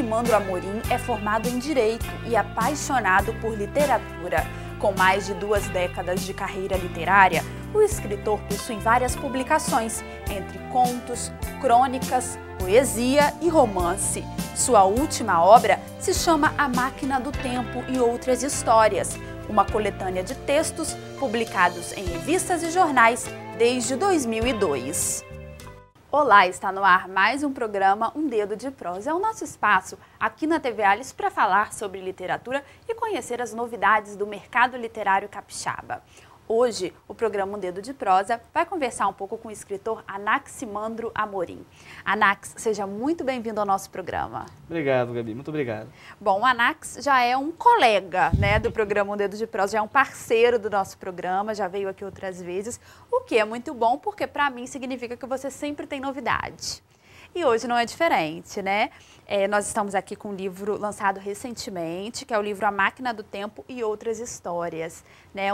Anaximandro Amorim é formado em Direito e apaixonado por literatura. Com mais de 2 décadas de carreira literária, o escritor possui várias publicações, entre contos, crônicas, poesia e romance. Sua última obra se chama A Máquina do Tempo e Outras Histórias, uma coletânea de textos publicados em revistas e jornais desde 2002. Olá, está no ar mais um programa Um Dedo de Prosa. É o nosso espaço aqui na TV Alice para falar sobre literatura e conhecer as novidades do mercado literário capixaba. Hoje, o programa Um Dedo de Prosa vai conversar um pouco com o escritor Anaximandro Amorim. Anax, seja muito bem-vindo ao nosso programa. Obrigado, Gabi. Muito obrigado. Bom, o Anax já é um colega, do programa Um Dedo de Prosa, já é um parceiro do nosso programa, já veio aqui outras vezes, o que é muito bom, porque para mim significa que você sempre tem novidade. E hoje não é diferente, né? Nós estamos aqui com um livro lançado recentemente, que é o livro A Máquina do Tempo e Outras Histórias.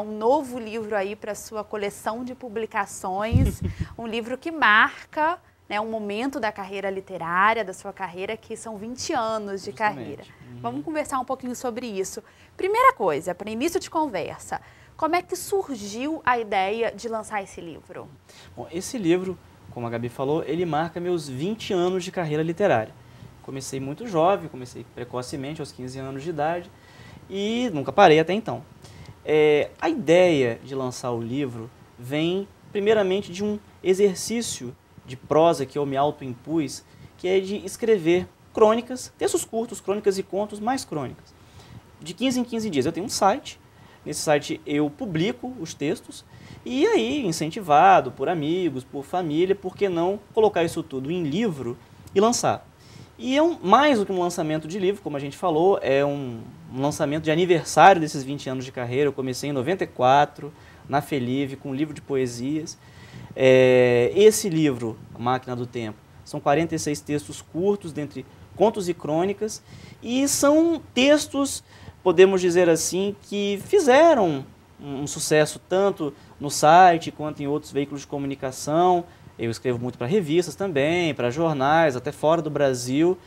Um novo livro aí para sua coleção de publicações, um livro que marca um momento da carreira literária, da sua carreira, que são 20 anos de carreira. Vamos conversar um pouquinho sobre isso. Primeira coisa, para início de conversa, como é que surgiu a ideia de lançar esse livro? Bom, esse livro, como a Gabi falou, ele marca meus 20 anos de carreira literária. Comecei muito jovem, comecei precocemente, aos 15 anos de idade, e nunca parei até então. A ideia de lançar o livro vem, primeiramente, de um exercício de prosa que eu me autoimpus, que é de escrever crônicas, textos curtos, crônicas e contos, mais crônicas, de 15 em 15 dias. Eu tenho um site, nesse site eu publico os textos, e aí, incentivado por amigos, por família, por que não colocar isso tudo em livro e lançar? E mais do que um lançamento de livro, como a gente falou, é um lançamento de aniversário desses 20 anos de carreira. Eu comecei em 94, na Felive, com um livro de poesias. Esse livro, A Máquina do Tempo, são 46 textos curtos, dentre contos e crônicas, e são textos, podemos dizer assim, que fizeram um sucesso tanto no site quanto em outros veículos de comunicação. Eu escrevo muito para revistas também, para jornais, até fora do Brasil.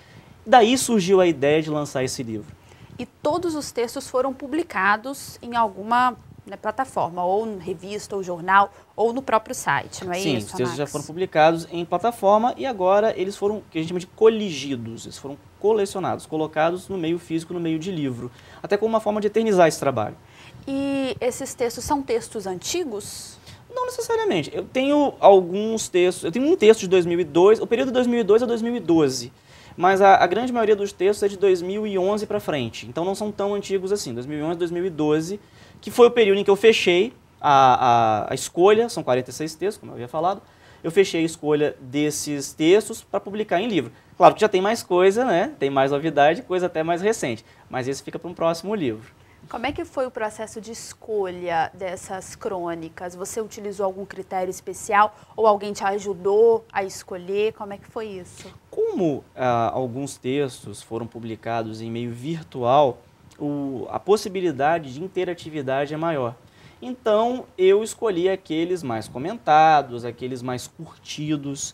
Daí surgiu a ideia de lançar esse livro. E todos os textos foram publicados em alguma plataforma, ou revista, ou jornal, ou no próprio site, não é isso? Sim, os textos já foram publicados em plataforma e agora eles foram, o que a gente chama de coligidos, eles foram colecionados, colocados no meio físico, no meio de livro, até como uma forma de eternizar esse trabalho. E esses textos são textos antigos? Não necessariamente. Eu tenho alguns textos, eu tenho um texto de 2002, o período de 2002 a 2012, mas a grande maioria dos textos é de 2011 para frente, então não são tão antigos assim, 2011 2012, que foi o período em que eu fechei a escolha, são 46 textos, como eu havia falado, eu fechei a escolha desses textos para publicar em livro. Claro que já tem mais coisa, tem mais novidade, coisa até mais recente, mas esse fica para um próximo livro. Como é que foi o processo de escolha dessas crônicas? Você utilizou algum critério especial ou alguém te ajudou a escolher? Como é que foi isso? Como alguns textos foram publicados em meio virtual, a possibilidade de interatividade é maior. Então, eu escolhi aqueles mais comentados, aqueles mais curtidos,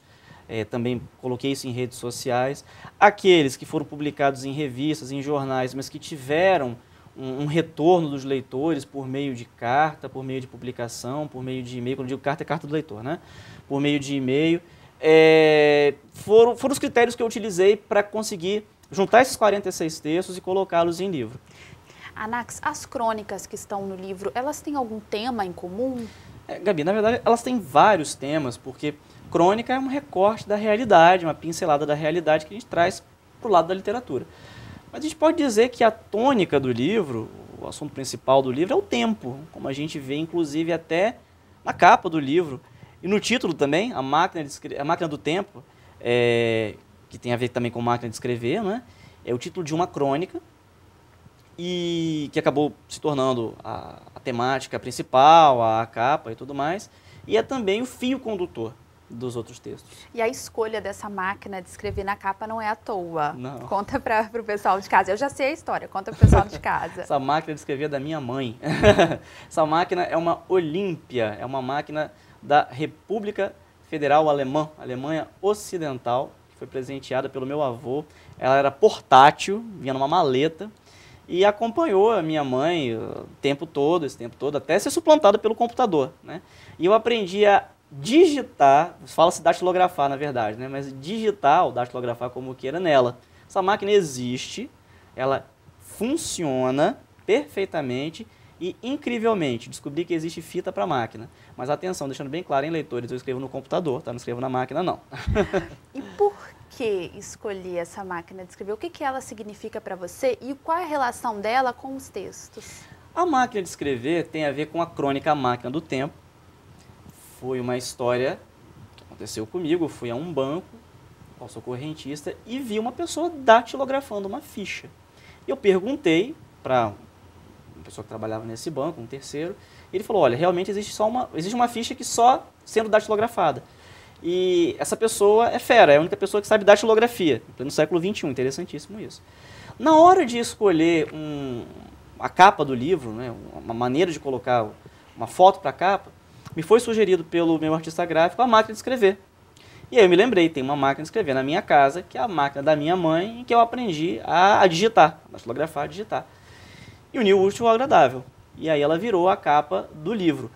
também coloquei isso em redes sociais, aqueles que foram publicados em revistas, em jornais, mas que tiveram um retorno dos leitores por meio de carta, por meio de publicação, por meio de e-mail. Quando eu digo carta, é carta do leitor, Por meio de e-mail. Foram os critérios que eu utilizei para conseguir juntar esses 46 textos e colocá-los em livro. Anax, as crônicas que estão no livro, elas têm algum tema em comum? Gabi, na verdade, elas têm vários temas, porque crônica é um recorte da realidade, uma pincelada da realidade que a gente traz para o lado da literatura. Mas a gente pode dizer que a tônica do livro, o assunto principal do livro é o tempo, como a gente vê inclusive até na capa do livro. E no título também, A Máquina do Tempo, que tem a ver também com máquina de escrever, é o título de uma crônica, e que acabou se tornando a temática principal, a capa e tudo mais, e é também o fio condutor dos outros textos. E a escolha dessa máquina de escrever na capa não é à toa. Não. Conta para o pessoal de casa. Eu já sei a história, conta para o pessoal de casa. Essa máquina de escrever é da minha mãe. Essa máquina é uma Olímpia, é uma máquina da República Federal Alemã, Alemanha Ocidental, que foi presenteada pelo meu avô. Ela era portátil, vinha numa maleta, e acompanhou a minha mãe esse tempo todo, até ser suplantada pelo computador, né? E eu aprendi a digitar, fala-se datilografar na verdade, né? Mas digitar ou datilografar como queira nela. Essa máquina existe, ela funciona perfeitamente e incrivelmente. Descobri que existe fita para máquina. Mas atenção, deixando bem claro, em leitores, eu escrevo no computador, tá? Não escrevo na máquina, não. E por que escolher essa máquina de escrever? O que ela significa para você e qual é a relação dela com os textos? A máquina de escrever tem a ver com a crônica A Máquina do Tempo. Foi uma história que aconteceu comigo. Eu fui a um banco, eu sou correntista, e vi uma pessoa datilografando uma ficha. Eu perguntei para uma pessoa que trabalhava nesse banco, um terceiro, e ele falou, olha, realmente existe uma ficha que só sendo datilografada. E essa pessoa é fera, é a única pessoa que sabe datilografia, no século XXI, interessantíssimo isso. Na hora de escolher a capa do livro, né, uma maneira de colocar uma foto para a capa, me foi sugerido pelo meu artista gráfico a máquina de escrever. E aí eu me lembrei, tem uma máquina de escrever na minha casa, que é a máquina da minha mãe, em que eu aprendi a digitar, a datilografar, a digitar. E uni o útil ao agradável. E aí ela virou a capa do livro.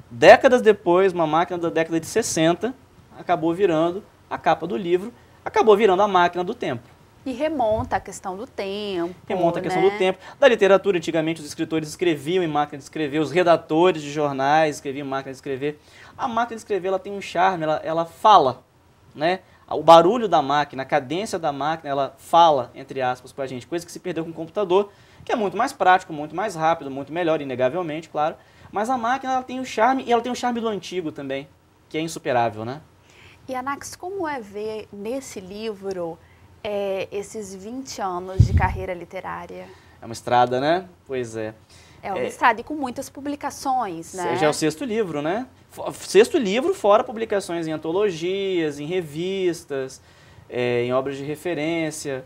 Décadas depois, uma máquina da década de 60, acabou virando a capa do livro, acabou virando a máquina do tempo. E remonta a questão do tempo. Remonta a questão do tempo. Da literatura, antigamente os escritores escreviam em máquina de escrever, os redatores de jornais escreviam em máquina de escrever. A máquina de escrever ela tem um charme, ela fala, né? O barulho da máquina, a cadência da máquina, ela fala, entre aspas, com a gente, coisa que se perdeu com o computador, que é muito mais prático, muito mais rápido, muito melhor, inegavelmente, claro. Mas a máquina ela tem o charme, e ela tem o charme do antigo também, que é insuperável, né? E, Anax, como é ver nesse livro esses 20 anos de carreira literária? É uma estrada, né? Pois é. É uma estrada e com muitas publicações, né? Já é o 6º livro, né? 6º livro, fora publicações em antologias, em revistas, em obras de referência.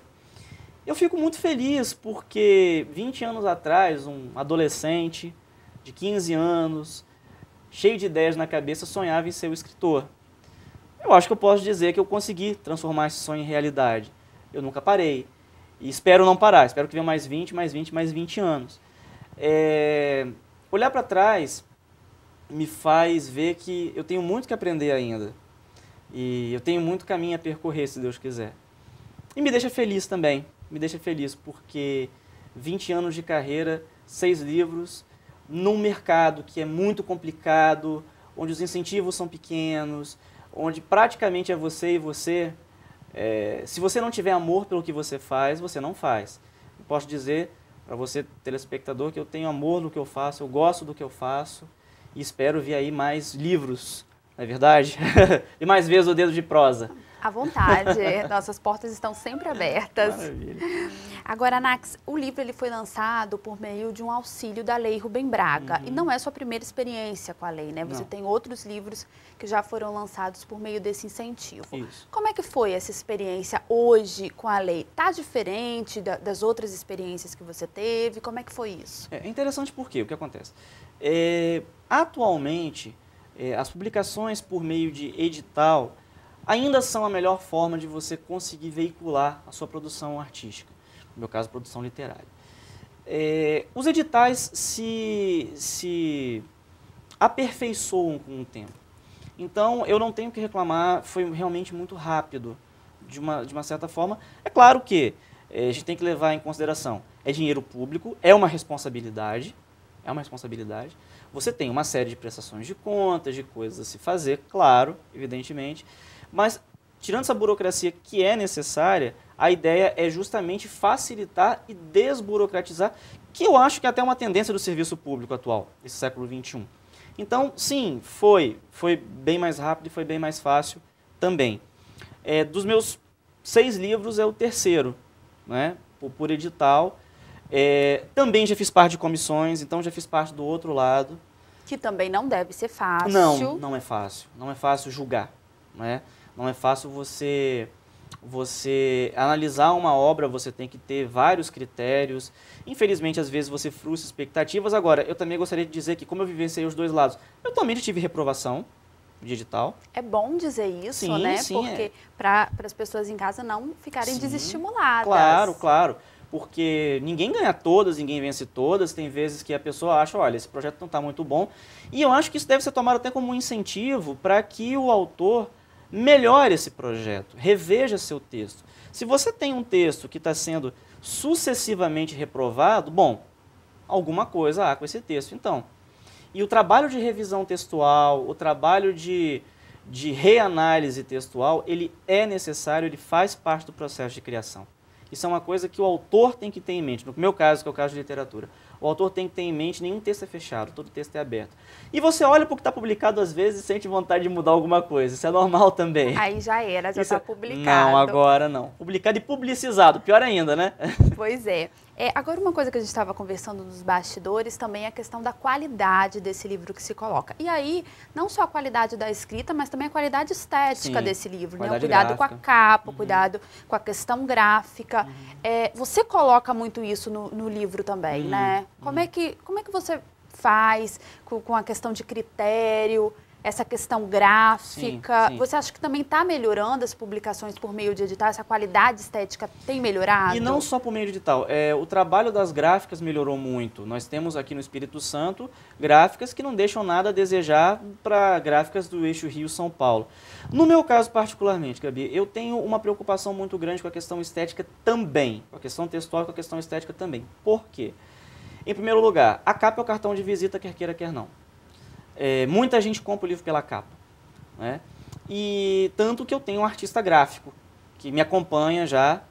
Eu fico muito feliz porque 20 anos atrás, um adolescente de 15 anos, cheio de ideias na cabeça, sonhava em ser o escritor. Eu acho que eu posso dizer que eu consegui transformar esse sonho em realidade. Eu nunca parei. E espero não parar. Espero que venham mais 20, mais 20, mais 20 anos. Olhar para trás me faz ver que eu tenho muito que aprender ainda. E eu tenho muito caminho a percorrer, se Deus quiser. E me deixa feliz também. Me deixa feliz porque 20 anos de carreira, 6 livros, num mercado que é muito complicado, onde os incentivos são pequenos, onde praticamente é você e você. Se você não tiver amor pelo que você faz, você não faz. Eu posso dizer para você, telespectador, que eu tenho amor no que eu faço, eu gosto do que eu faço e espero ver aí mais livros, não é verdade? E mais vezes o Dedo de Prosa. À vontade, nossas portas estão sempre abertas. Maravilha. Agora, Anax, o livro ele foi lançado por meio de um auxílio da Lei Rubem Braga. E não é sua primeira experiência com a lei, né? Você tem outros livros que já foram lançados por meio desse incentivo. Isso. Como é que foi essa experiência hoje com a lei? Está diferente das outras experiências que você teve? Como é que foi isso? É interessante porque o que acontece? Atualmente, as publicações por meio de edital ainda são a melhor forma de você conseguir veicular a sua produção artística, no meu caso, produção literária. Os editais se aperfeiçoam com o tempo. Então, eu não tenho que reclamar, foi realmente muito rápido, de uma certa forma. É claro que a gente tem que levar em consideração, é dinheiro público, é uma responsabilidade, Você tem uma série de prestações de contas, de coisas a se fazer, claro, evidentemente, mas, tirando essa burocracia que é necessária, a ideia é justamente facilitar e desburocratizar, que eu acho que é até uma tendência do serviço público atual, desse século XXI. Então, sim, foi bem mais rápido e foi bem mais fácil também. Dos meus 6 livros é o 3º, né, por edital. Também já fiz parte de comissões, então já fiz parte do outro lado. Que também não deve ser fácil. Não é fácil. Não é fácil julgar, né? Não é fácil você analisar uma obra, você tem que ter vários critérios. Infelizmente, às vezes, você frustra expectativas. Agora, eu também gostaria de dizer que, como eu vivenciei os dois lados, eu também tive reprovação, de edital. É bom dizer isso, Sim, né? sim, Porque para as pessoas em casa não ficarem Sim, desestimuladas. Claro, claro. Porque ninguém ganha todas, ninguém vence todas. Tem vezes que a pessoa acha, olha, esse projeto não está muito bom. E eu acho que isso deve ser tomado até como um incentivo para que o autor melhore esse projeto, reveja seu texto. Se você tem um texto que está sendo sucessivamente reprovado, bom, alguma coisa há com esse texto, então. E o trabalho de revisão textual, o trabalho de reanálise textual, ele é necessário, ele faz parte do processo de criação. Isso é uma coisa que o autor tem que ter em mente. No meu caso, que é o caso de literatura, o autor tem que ter em mente, nenhum texto é fechado, todo texto é aberto. E você olha para o que está publicado às vezes e sente vontade de mudar alguma coisa. Isso é normal também. Aí já era, já está publicado. Não, agora não. Publicado e publicizado, pior ainda, né? Pois é. Agora, uma coisa que a gente estava conversando nos bastidores também é a questão da qualidade desse livro que se coloca. E aí, não só a qualidade da escrita, mas também a qualidade estética desse livro, né? O cuidado com a capa, o cuidado com a questão gráfica. Você coloca muito isso no livro também, né? Como é que você faz com a questão de critério, essa questão gráfica? Sim. Você acha que também está melhorando as publicações por meio de edital? Essa qualidade estética tem melhorado? E não só por meio de edital. O trabalho das gráficas melhorou muito. Nós temos aqui no Espírito Santo gráficas que não deixam nada a desejar para gráficas do eixo Rio-São Paulo. No meu caso particularmente, Gabi, eu tenho uma preocupação muito grande com a questão estética também. Com a questão textual e com a questão estética também. Por quê? Em primeiro lugar, a capa é o cartão de visita, quer queira, quer não. Muita gente compra o livro pela capa, né? E tanto que eu tenho um artista gráfico que me acompanha já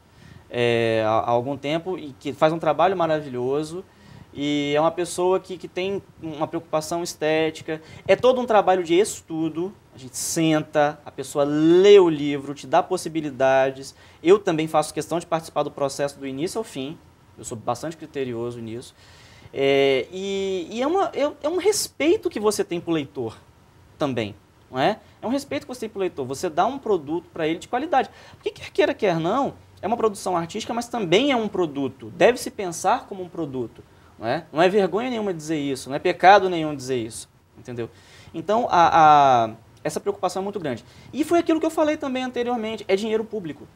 há algum tempo e que faz um trabalho maravilhoso e é uma pessoa que tem uma preocupação estética. É todo um trabalho de estudo, a gente senta, a pessoa lê o livro, te dá possibilidades. Eu também faço questão de participar do processo do início ao fim, eu sou bastante criterioso nisso. É um respeito que você tem para o leitor também, não é? É um respeito que você tem para o leitor, você dá um produto para ele de qualidade. Porque quer queira, quer não, é uma produção artística, mas também é um produto, deve-se pensar como um produto, não é? Não é vergonha nenhuma dizer isso, não é pecado nenhum dizer isso, entendeu? Então, essa preocupação é muito grande. E foi aquilo que eu falei também anteriormente, é dinheiro público,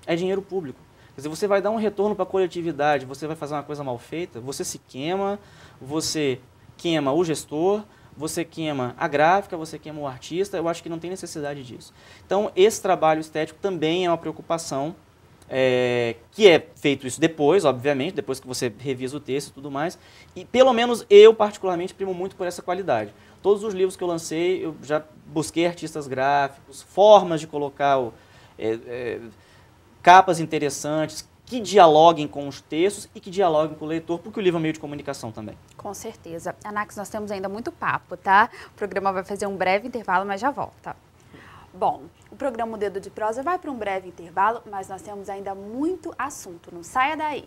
é dinheiro público. Quer dizer, você vai dar um retorno para a coletividade, você vai fazer uma coisa mal feita, você se queima, você queima o gestor, você queima a gráfica, você queima o artista, eu acho que não tem necessidade disso. Então, esse trabalho estético também é uma preocupação, que é feito isso depois, obviamente, depois que você revisa o texto e tudo mais, e pelo menos eu, particularmente, primo muito por essa qualidade. Todos os livros que eu lancei, eu já busquei artistas gráficos, formas de colocar capas interessantes, que dialoguem com os textos e que dialoguem com o leitor, porque o livro é um meio de comunicação também. Com certeza. Anax, nós temos ainda muito papo, tá? O programa vai fazer um breve intervalo, mas já volta. Bom, o programa O Dedo de Prosa vai para um breve intervalo, mas nós temos ainda muito assunto. Não saia daí.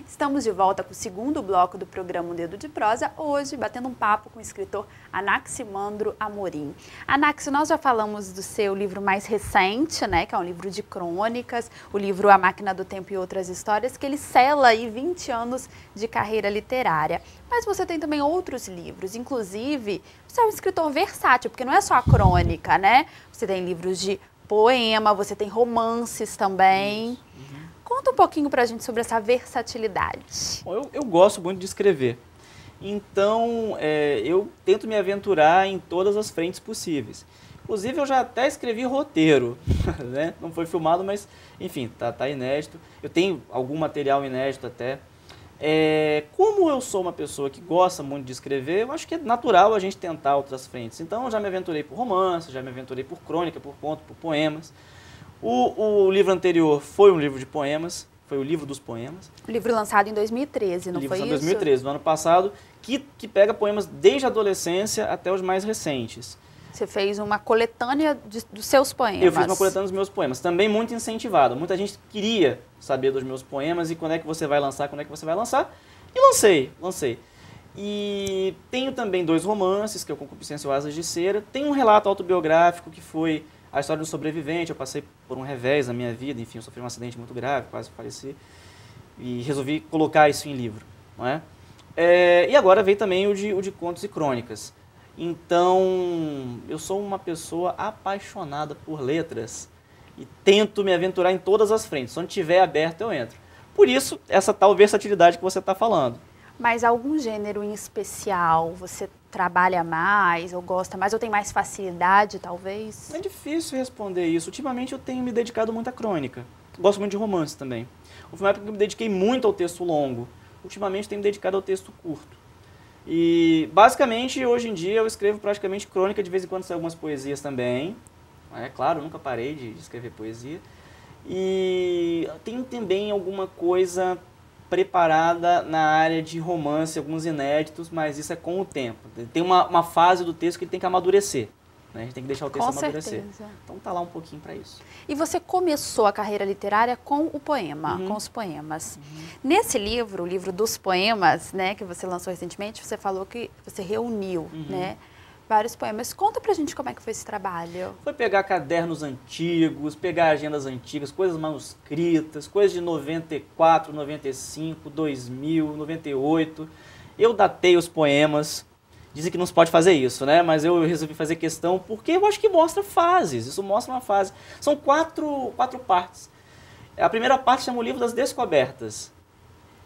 Estamos de volta com o segundo bloco do programa Um Dedo de Prosa, hoje batendo um papo com o escritor Anaximandro Amorim. Anax, nós já falamos do seu livro mais recente, né, que é um livro de crônicas, o livro A Máquina do Tempo e Outras Histórias, que ele sela aí 20 anos de carreira literária. Mas você tem também outros livros, inclusive você é um escritor versátil, porque não é só a crônica, né? Você tem livros de poema, você tem romances também. Conta um pouquinho pra gente sobre essa versatilidade. Bom, eu gosto muito de escrever, então eu tento me aventurar em todas as frentes possíveis. Inclusive eu já até escrevi roteiro, né? Não foi filmado, mas enfim, tá inédito. Eu tenho algum material inédito até. Como eu sou uma pessoa que gosta muito de escrever, eu acho que é natural a gente tentar outras frentes. Então eu já me aventurei por romance, já me aventurei por crônica, por conto, por poemas. O livro anterior foi um livro de poemas, foi o Livro dos Poemas. O livro lançado em 2013, não foi isso? Em 2013, no ano passado, que pega poemas desde a adolescência até os mais recentes. Você fez uma coletânea dos seus poemas. Eu fiz uma coletânea dos meus poemas, também muito incentivado. Muita gente queria saber dos meus poemas e quando é que você vai lançar, E lancei. E tenho também 2 romances, que é o Concupiscência e o Asas de Cera. Tem um relato autobiográfico que foi a história do sobrevivente. Eu passei por um revés na minha vida, enfim, eu sofri um acidente muito grave, quase faleci, e resolvi colocar isso em livro, não é? E agora veio também o de contos e crônicas. Então, eu sou uma pessoa apaixonada por letras e tento me aventurar em todas as frentes. Onde tiver aberto, eu entro. Por isso, essa tal versatilidade que você está falando. Mas algum gênero em especial você trabalha mais, ou gosta mais, ou tem mais facilidade, talvez? É difícil responder isso. Ultimamente eu tenho me dedicado muito à crônica. Gosto muito de romance também. Houve uma época que eu me dediquei muito ao texto longo. Ultimamente tenho me dedicado ao texto curto. E, basicamente, hoje em dia eu escrevo praticamente crônica, de vez em quando saem algumas poesias também. É claro, eu nunca parei de escrever poesia. E tem também alguma coisa preparada na área de romance, alguns inéditos, mas isso é com o tempo. Tem uma fase do texto que ele tem que amadurecer. Né? A gente tem que deixar o texto amadurecer. Então tá lá um pouquinho para isso. E você começou a carreira literária com o poema, com os poemas. Nesse livro, o livro dos poemas, né, que você lançou recentemente, você falou que você reuniu, né, vários poemas. Conta pra gente como é que foi esse trabalho. Foi pegar cadernos antigos, pegar agendas antigas, coisas manuscritas, coisas de 94, 95, 2000, 98. Eu datei os poemas. Dizem que não se pode fazer isso, né? Mas eu resolvi fazer questão porque eu acho que mostra fases. Isso mostra uma fase. São quatro partes. A primeira parte chama o livro das descobertas.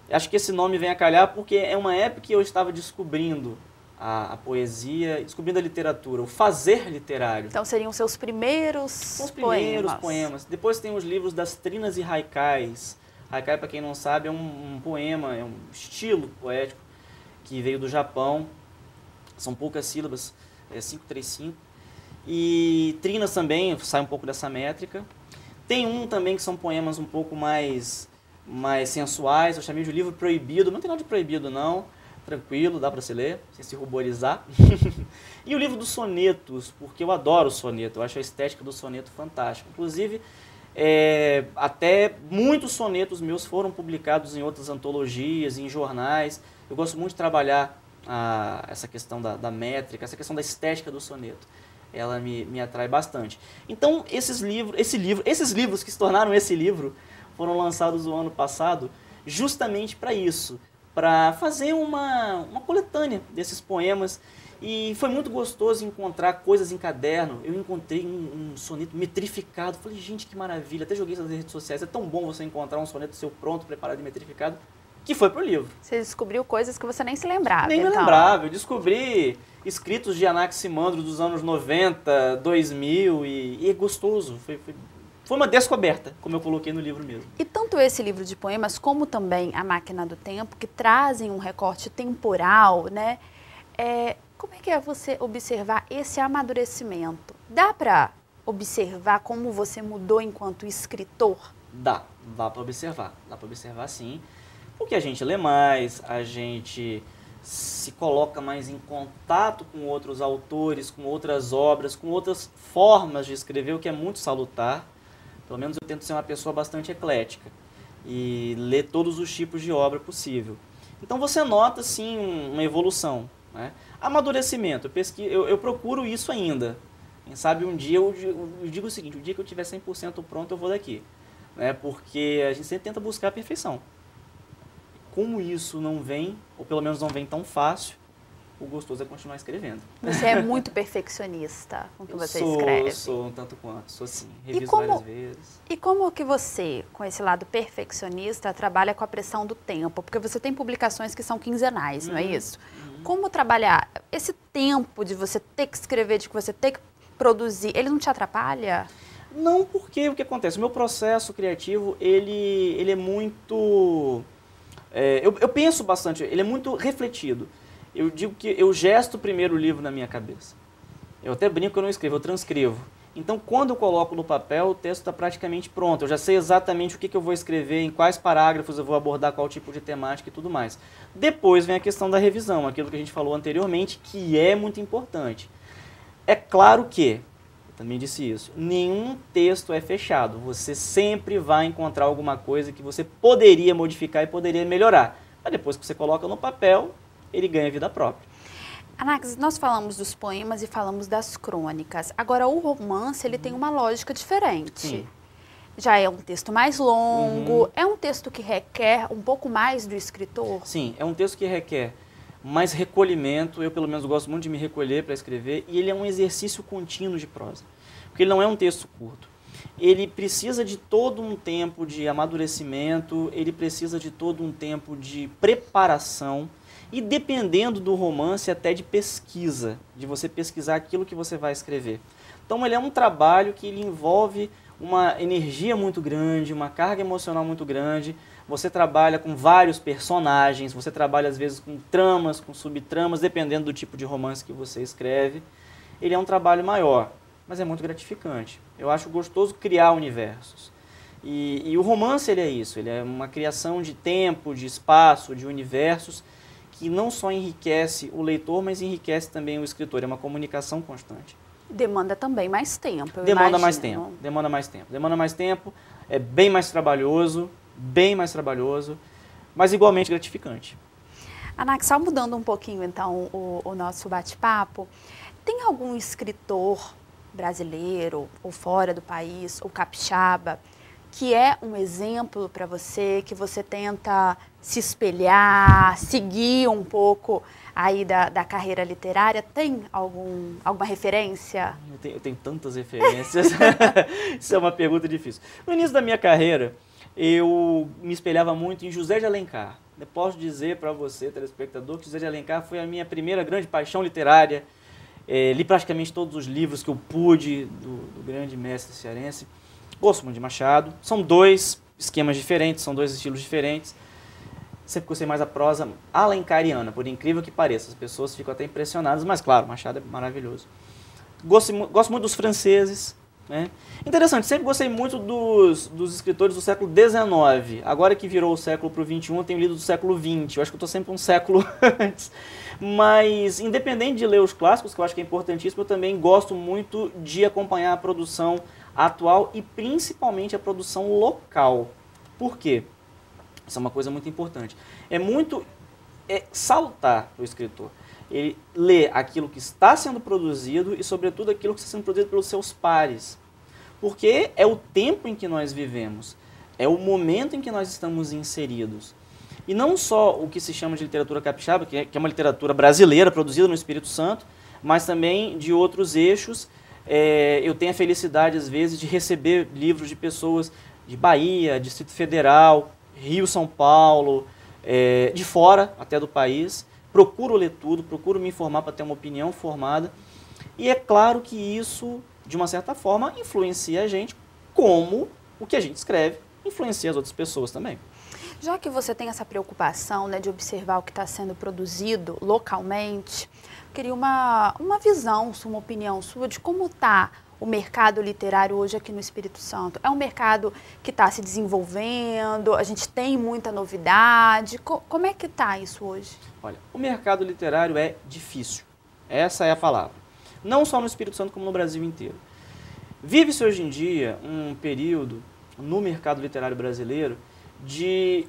Acho que esse nome vem a calhar porque é uma época que eu estava descobrindo a poesia, descobrindo a literatura, o fazer literário. Então seriam seus primeiros São os primeiros poemas. Depois tem os livros das trinas e haikais. Haikai, para quem não sabe, é um poema, é um estilo poético que veio do Japão. São poucas sílabas, 535. E trinas também, sai um pouco dessa métrica. Tem um também que são poemas um pouco mais sensuais, eu chamei de livro proibido. Não tem nada de proibido não, tranquilo, dá para se ler, sem se ruborizar. E o livro dos sonetos, porque eu adoro o soneto, eu acho a estética do soneto fantástica. Inclusive, até muitos sonetos meus foram publicados em outras antologias, em jornais. Eu gosto muito de trabalhar essa questão da métrica, essa questão da estética do soneto. Ela me atrai bastante. Então, esses livros que se tornaram esse livro foram lançados no ano passado justamente para isso, para fazer uma coletânea desses poemas. E foi muito gostoso encontrar coisas em caderno. Eu encontrei um soneto metrificado. Falei, gente, que maravilha. Até joguei isso nas redes sociais. É tão bom você encontrar um soneto seu pronto, preparado e metrificado, que foi pro livro. Você descobriu coisas que você nem se lembrava. Nem me lembrava. Eu descobri escritos de Anaximandro dos anos 90, 2000 e é gostoso. Foi uma descoberta, como eu coloquei no livro mesmo. E tanto esse livro de poemas, como também A Máquina do Tempo, que trazem um recorte temporal, né? Como é que é você observar esse amadurecimento? Dá para observar como você mudou enquanto escritor? Dá para observar. Dá para observar sim. Porque a gente lê mais, a gente se coloca mais em contato com outros autores, com outras obras, com outras formas de escrever, o que é muito salutar. Pelo menos eu tento ser uma pessoa bastante eclética e ler todos os tipos de obra possível. Então você nota, sim, uma evolução, né? Amadurecimento, eu procuro isso ainda. Quem sabe um dia eu digo o seguinte, o dia que eu tiver 100% pronto eu vou daqui, né? Porque a gente sempre tenta buscar a perfeição. Como isso não vem, ou pelo menos não vem tão fácil, o gostoso é continuar escrevendo. Você é muito perfeccionista com o que você escreve. Sou um tanto quanto, sou sim. Reviso várias vezes. E como que você, com esse lado perfeccionista, trabalha com a pressão do tempo? Porque você tem publicações que são quinzenais, não é isso? Como trabalhar esse tempo de você ter que escrever, de você ter que produzir, ele não te atrapalha? Não, porque o que acontece? O meu processo criativo, ele é muito... eu penso bastante, ele é muito refletido. Eu digo que eu gesto primeiro o livro na minha cabeça. Eu até brinco que eu não escrevo, eu transcrevo. Então, quando eu coloco no papel, o texto está praticamente pronto. Eu já sei exatamente o que eu vou escrever, em quais parágrafos eu vou abordar qual tipo de temática e tudo mais. Depois vem a questão da revisão, aquilo que a gente falou anteriormente, que é muito importante. É claro que, eu também disse isso, nenhum texto é fechado. Você sempre vai encontrar alguma coisa que você poderia modificar e poderia melhorar. Mas depois que você coloca no papel, ele ganha vida própria. Anax, nós falamos dos poemas e falamos das crônicas. Agora, o romance, ele tem uma lógica diferente. Sim. Já é um texto mais longo, é um texto que requer um pouco mais do escritor? Sim, é um texto que requer mais recolhimento, eu pelo menos gosto muito de me recolher para escrever, e ele é um exercício contínuo de prosa, porque ele não é um texto curto. Ele precisa de todo um tempo de amadurecimento, ele precisa de todo um tempo de preparação, e dependendo do romance, até de pesquisa, de você pesquisar aquilo que você vai escrever. Então ele é um trabalho que ele envolve uma energia muito grande, uma carga emocional muito grande. Você trabalha com vários personagens, você trabalha às vezes com tramas, com subtramas, dependendo do tipo de romance que você escreve. Ele é um trabalho maior, mas é muito gratificante. Eu acho gostoso criar universos. E o romance ele é isso, ele é uma criação de tempo, de espaço, de universos, que não só enriquece o leitor, mas enriquece também o escritor. É uma comunicação constante. Demanda também mais tempo, eu Demanda imagino. mais tempo, demanda mais tempo. Demanda mais tempo, é bem mais trabalhoso, mas igualmente gratificante. Anax, só mudando um pouquinho então o nosso bate-papo, tem algum escritor brasileiro ou fora do país, ou capixaba, que é um exemplo para você, que você tenta se espelhar, seguir um pouco aí da carreira literária? Tem alguma referência? Eu tenho tantas referências. Isso é uma pergunta difícil. No início da minha carreira, eu me espelhava muito em José de Alencar. Eu posso dizer para você, telespectador, que José de Alencar foi a minha primeira grande paixão literária. Li praticamente todos os livros que eu pude do grande mestre cearense. Gosto muito de Machado. São dois esquemas diferentes, são dois estilos diferentes. Sempre gostei mais da prosa alencariana, por incrível que pareça. As pessoas ficam até impressionadas, mas claro, Machado é maravilhoso. Gosto muito dos franceses. Né? Interessante, sempre gostei muito dos escritores do século XIX. Agora que virou o século para o XXI, eu tenho lido do século XX. Eu acho que eu estou sempre um século antes. Mas, independente de ler os clássicos, que eu acho que é importantíssimo, eu também gosto muito de acompanhar a produção atual e principalmente a produção local. Por quê? Isso é uma coisa muito importante. É salutar o escritor. Ele lê aquilo que está sendo produzido e, sobretudo, aquilo que está sendo produzido pelos seus pares. Porque é o tempo em que nós vivemos, é o momento em que nós estamos inseridos. E não só o que se chama de literatura capixaba, que é uma literatura brasileira, produzida no Espírito Santo, mas também de outros eixos. Eu tenho a felicidade, às vezes, de receber livros de pessoas de Bahia, Distrito Federal, Rio, São Paulo, de fora até do país. Procuro ler tudo, procuro me informar para ter uma opinião formada. E é claro que isso, de uma certa forma, influencia a gente, como o que a gente escreve influencia as outras pessoas também. Já que você tem essa preocupação, né, de observar o que está sendo produzido localmente, eu queria uma visão, uma opinião sua de como está o mercado literário hoje aqui no Espírito Santo. É um mercado que está se desenvolvendo, a gente tem muita novidade. Como é que está isso hoje? Olha, o mercado literário é difícil. Essa é a palavra. Não só no Espírito Santo, como no Brasil inteiro. Vive-se hoje em dia um período no mercado literário brasileiro de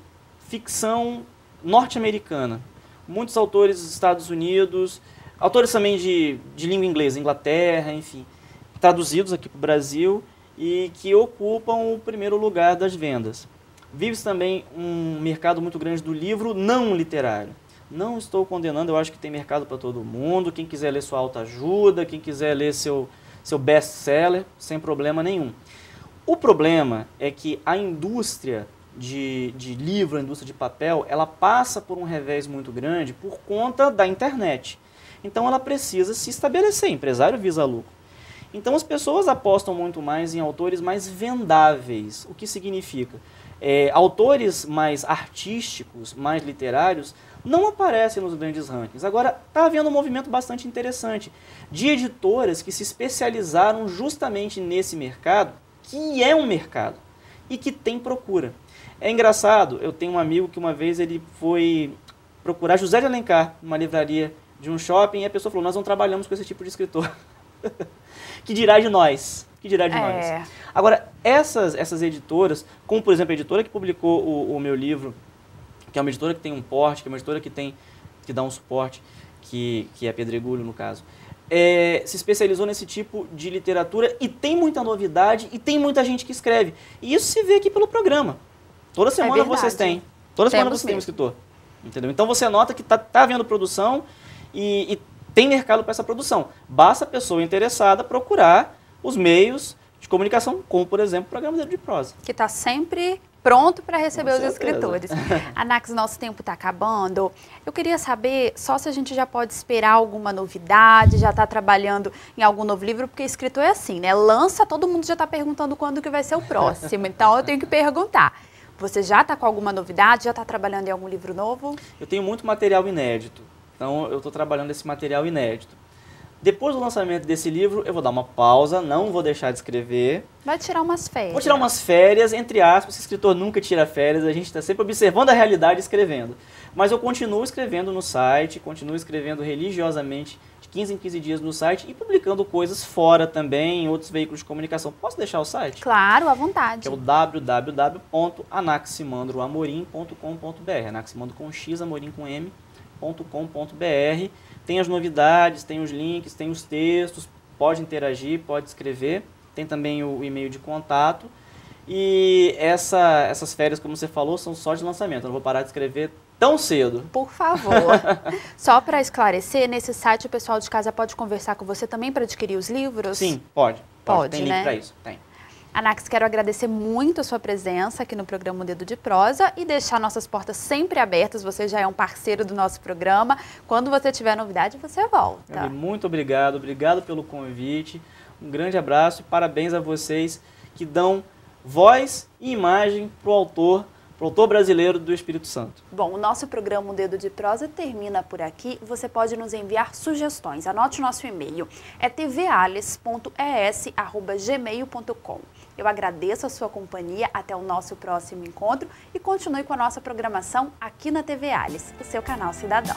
ficção norte-americana. Muitos autores dos Estados Unidos, autores também de língua inglesa, Inglaterra, enfim, traduzidos aqui para o Brasil e que ocupam o primeiro lugar das vendas. Vive-se também um mercado muito grande do livro não literário. Não estou condenando, eu acho que tem mercado para todo mundo. Quem quiser ler sua autoajuda, quem quiser ler seu best-seller, sem problema nenhum. O problema é que a indústria de livro, a indústria de papel, ela passa por um revés muito grande por conta da internet. Então ela precisa se estabelecer, empresário visa lucro. Então as pessoas apostam muito mais em autores mais vendáveis. O que significa? Autores mais artísticos, mais literários, não aparecem nos grandes rankings. Agora, está havendo um movimento bastante interessante de editoras que se especializaram justamente nesse mercado, que é um mercado e que tem procura. É engraçado, eu tenho um amigo que uma vez ele foi procurar José de Alencar numa livraria de um shopping e a pessoa falou, nós não trabalhamos com esse tipo de escritor. Que dirá de nós? Que dirá de nós? Agora, essas editoras, como por exemplo a editora que publicou o meu livro, que é uma editora que tem um porte, que é uma editora que dá um suporte, que é Pedregulho no caso, se especializou nesse tipo de literatura e tem muita novidade e tem muita gente que escreve. E isso se vê aqui pelo programa. Toda semana vocês têm. Toda semana você tem um escritor. Entendeu? Então você nota que tá havendo produção e tem mercado para essa produção. Basta a pessoa interessada procurar os meios de comunicação, como, por exemplo, o programa Dedo de Prosa. Que está sempre pronto para receber os escritores. Anax, nosso tempo está acabando. Eu queria saber só se a gente já pode esperar alguma novidade, já está trabalhando em algum novo livro, porque escritor é assim, né? Lança, todo mundo já está perguntando quando que vai ser o próximo. Então eu tenho que perguntar. Você já está com alguma novidade? Já está trabalhando em algum livro novo? Eu tenho muito material inédito. Então eu estou trabalhando esse material inédito. Depois do lançamento desse livro, eu vou dar uma pausa, não vou deixar de escrever. Vai tirar umas férias. Vou tirar umas férias, entre aspas, o escritor nunca tira férias, a gente está sempre observando a realidade e escrevendo. Mas eu continuo escrevendo no site, continuo escrevendo religiosamente, de 15 em 15 dias no site e publicando coisas fora também, em outros veículos de comunicação. Posso deixar o site? Claro, à vontade. Que é o www.anaximandroamorim.com.br, Anaximandro com X, Amorim com M.com.br. Tem as novidades, tem os links, tem os textos, pode interagir, pode escrever. Tem também o e-mail de contato. E essas férias, como você falou, são só de lançamento. Eu não vou parar de escrever tão cedo. Por favor. Só para esclarecer, nesse site o pessoal de casa pode conversar com você também para adquirir os livros? Sim, pode. Pode, tem né? link para isso, tem. Anax, quero agradecer muito a sua presença aqui no programa Dedo de Prosa e deixar nossas portas sempre abertas. Você já é um parceiro do nosso programa. Quando você tiver novidade, você volta. Muito obrigado, obrigado pelo convite. Um grande abraço e parabéns a vocês que dão voz e imagem para o autor brasileiro do Espírito Santo. Bom, o nosso programa Dedo de Prosa termina por aqui. Você pode nos enviar sugestões. Anote o nosso e-mail. É tvales.es@gmail.com. Eu agradeço a sua companhia. Até o nosso próximo encontro e continue com a nossa programação aqui na TV Alice, o seu canal cidadão.